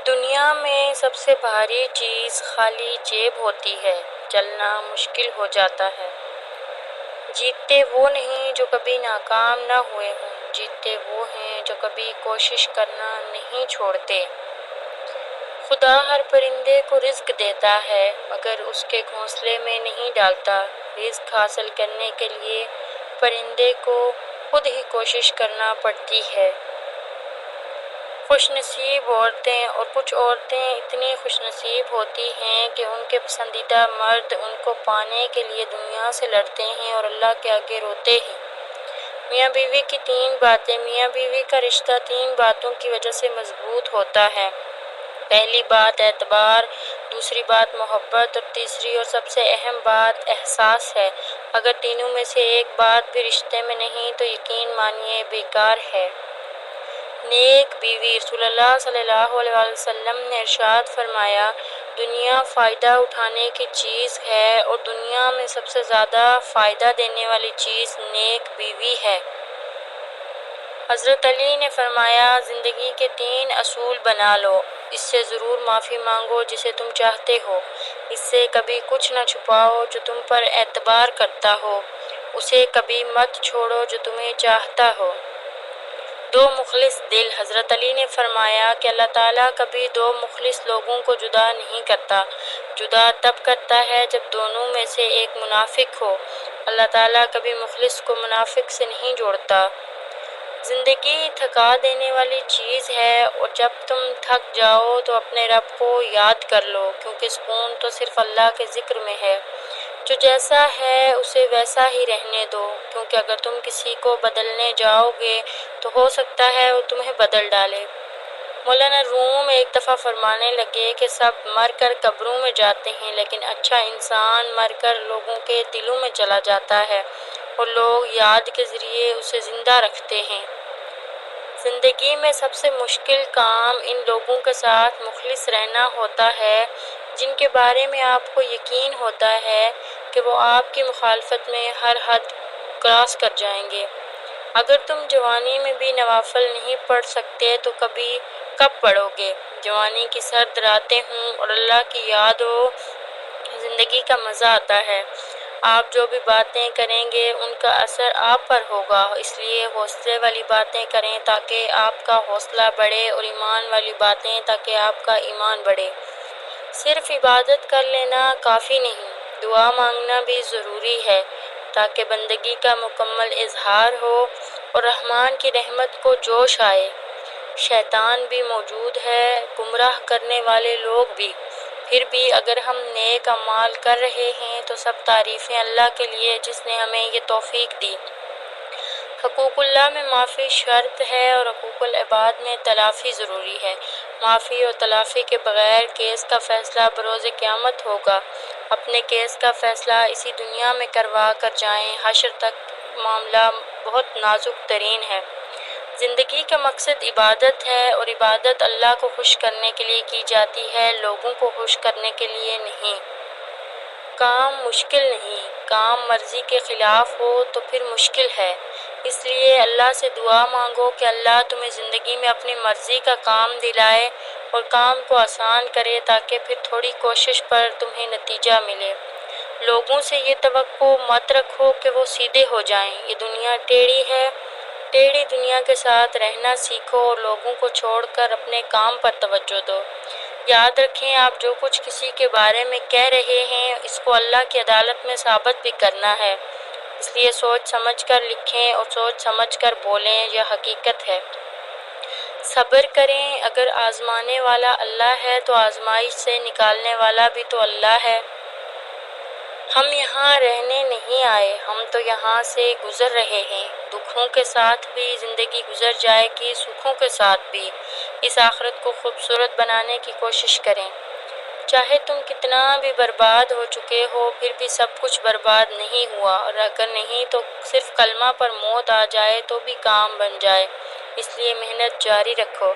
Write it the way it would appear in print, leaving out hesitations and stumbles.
دنیا میں سب سے بھاری چیز خالی جیب ہوتی ہے، چلنا مشکل ہو جاتا ہے۔ جیتتے وہ نہیں جو کبھی ناکام نہ ہوئے ہوں، جیتتے وہ ہیں جو کبھی کوشش کرنا نہیں چھوڑتے۔ خدا ہر پرندے کو رزق دیتا ہے مگر اس کے گھونسلے میں نہیں ڈالتا۔ رزق حاصل کرنے کے لیے پرندے کو خود ہی کوشش کرنا پڑتی ہے۔ خوش نصیب عورتیں اور کچھ عورتیں اتنی خوش نصیب ہوتی ہیں کہ ان کے پسندیدہ مرد ان کو پانے کے لیے دنیا سے لڑتے ہیں اور اللہ کے آگے روتے ہیں۔ میاں بیوی کی 3 باتیں۔ میاں بیوی کا رشتہ 3 باتوں کی وجہ سے مضبوط ہوتا ہے۔ پہلی بات اعتبار، دوسری بات محبت اور تیسری اور سب سے اہم بات احساس ہے۔ اگر تینوں میں سے ایک بات بھی رشتے میں نہیں تو یقین مانیے بیکار ہے۔ نیک بیوی۔ رسول اللہ صلی اللہ علیہ وسلم نے ارشاد فرمایا، دنیا فائدہ اٹھانے کی چیز ہے اور دنیا میں سب سے زیادہ فائدہ دینے والی چیز نیک بیوی ہے۔ حضرت علی نے فرمایا، زندگی کے 3 اصول بنا لو۔ اس سے ضرور معافی مانگو جسے تم چاہتے ہو، اس سے کبھی کچھ نہ چھپاؤ جو تم پر اعتبار کرتا ہو، اسے کبھی مت چھوڑو جو تمہیں چاہتا ہو۔ 2 مخلص دل۔ حضرت علی نے فرمایا کہ اللہ تعالیٰ کبھی 2 مخلص لوگوں کو جدا نہیں کرتا، جدا تب کرتا ہے جب دونوں میں سے ایک منافق ہو۔ اللہ تعالیٰ کبھی مخلص کو منافق سے نہیں جوڑتا۔ زندگی تھکا دینے والی چیز ہے اور جب تم تھک جاؤ تو اپنے رب کو یاد کر لو، کیونکہ سکون تو صرف اللہ کے ذکر میں ہے۔ جو جیسا ہے اسے ویسا ہی رہنے دو، کیونکہ اگر تم کسی کو بدلنے جاؤ گے تو ہو سکتا ہے وہ تمہیں بدل ڈالے۔ مولانا روم ایک دفعہ فرمانے لگے کہ سب مر کر قبروں میں جاتے ہیں لیکن اچھا انسان مر کر لوگوں کے دلوں میں چلا جاتا ہے اور لوگ یاد کے ذریعے اسے زندہ رکھتے ہیں۔ زندگی میں سب سے مشکل کام ان لوگوں کے ساتھ مخلص رہنا ہوتا ہے جن کے بارے میں آپ کو یقین ہوتا ہے کہ وہ آپ کی مخالفت میں ہر حد کراس کر جائیں گے۔ اگر تم جوانی میں بھی نوافل نہیں پڑھ سکتے تو کب پڑھو گے؟ جوانی کی سرد راتیں ہوں اور اللہ کی یاد ہو، زندگی کا مزہ آتا ہے۔ آپ جو بھی باتیں کریں گے ان کا اثر آپ پر ہوگا، اس لیے حوصلے والی باتیں کریں تاکہ آپ کا حوصلہ بڑھے اور ایمان والی باتیں تاکہ آپ کا ایمان بڑھے۔ صرف عبادت کر لینا کافی نہیں، دعا مانگنا بھی ضروری ہے تاکہ بندگی کا مکمل اظہار ہو اور رحمان کی رحمت کو جوش آئے۔ شیطان بھی موجود ہے، گمراہ کرنے والے لوگ بھی، پھر بھی اگر ہم نیک اعمال کر رہے ہیں تو سب تعریفیں اللہ کے لیے جس نے ہمیں یہ توفیق دی۔ حقوق اللہ میں معافی شرط ہے اور حقوق العباد میں تلافی ضروری ہے۔ معافی اور تلافی کے بغیر کیس کا فیصلہ بروز قیامت ہوگا۔ اپنے کیس کا فیصلہ اسی دنیا میں کروا کر جائیں، حشر تک معاملہ بہت نازک ترین ہے۔ زندگی کا مقصد عبادت ہے اور عبادت اللہ کو خوش کرنے کے لیے کی جاتی ہے، لوگوں کو خوش کرنے کے لیے نہیں۔ کام مشکل نہیں، کام مرضی کے خلاف ہو تو پھر مشکل ہے، اس لیے اللہ سے دعا مانگو کہ اللہ تمہیں زندگی میں اپنی مرضی کا کام دلائے اور کام کو آسان کرے تاکہ پھر تھوڑی کوشش پر تمہیں نتیجہ ملے۔ لوگوں سے یہ توقع مت رکھو کہ وہ سیدھے ہو جائیں، یہ دنیا ٹیڑھی ہے۔ ٹیڑھی دنیا کے ساتھ رہنا سیکھو اور لوگوں کو چھوڑ کر اپنے کام پر توجہ دو۔ یاد رکھیں آپ جو کچھ کسی کے بارے میں کہہ رہے ہیں اس کو اللہ کی عدالت میں ثابت بھی کرنا ہے، اس لیے سوچ سمجھ کر لکھیں اور سوچ سمجھ کر بولیں، یہ حقیقت ہے۔ صبر کریں، اگر آزمانے والا اللہ ہے تو آزمائش سے نکالنے والا بھی تو اللہ ہے۔ ہم یہاں رہنے نہیں آئے، ہم تو یہاں سے گزر رہے ہیں۔ دکھوں کے ساتھ بھی زندگی گزر جائے گی، سکھوں کے ساتھ بھی۔ اس آخرت کو خوبصورت بنانے کی کوشش کریں۔ چاہے تم کتنا بھی برباد ہو چکے ہو پھر بھی سب کچھ برباد نہیں ہوا، اور اگر نہیں تو صرف کلمہ پر موت آ جائے تو بھی کام بن جائے، اس لیے محنت جاری رکھو۔